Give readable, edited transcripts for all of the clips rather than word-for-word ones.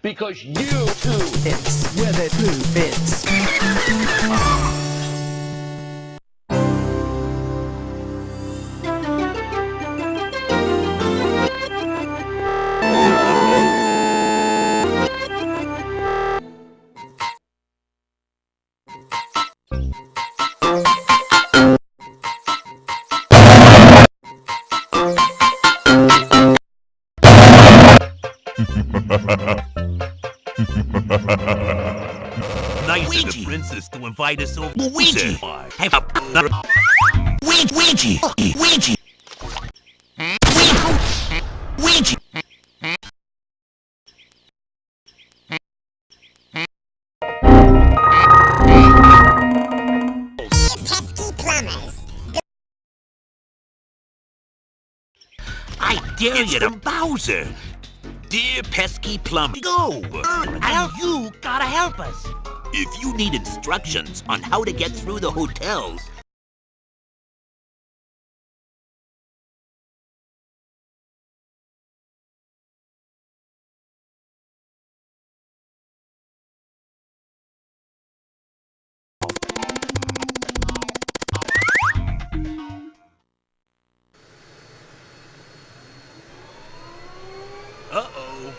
because you too. It's where they blue bits. Nice of the princess to invite us over. Luigi! Have a... Luigi! Luigi! Luigi! Pesky plumbers. I dare you to Bowser! Dear pesky plumber, go! And you gotta help us! If you need instructions on how to get through the hotels, uh-oh.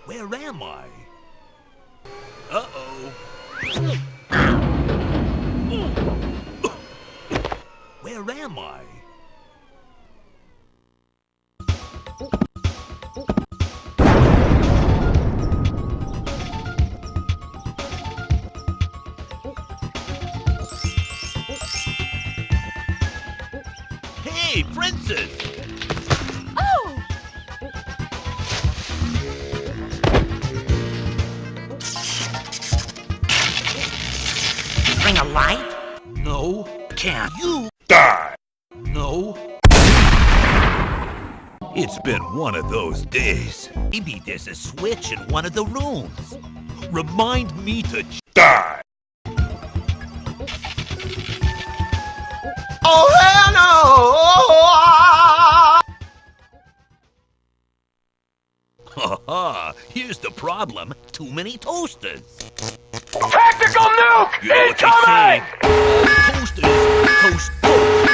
Where am I? Uh-oh. Where am I? Hey, princess! Oh! Bring a light? No. Can you Die! No. It's been one of those days. Maybe there's a switch in one of the rooms. Remind me to Die! Oh, hell no! Haha, here's the problem. Too many toasters. Tactical nuke! You know what they say? Toasters toast toast.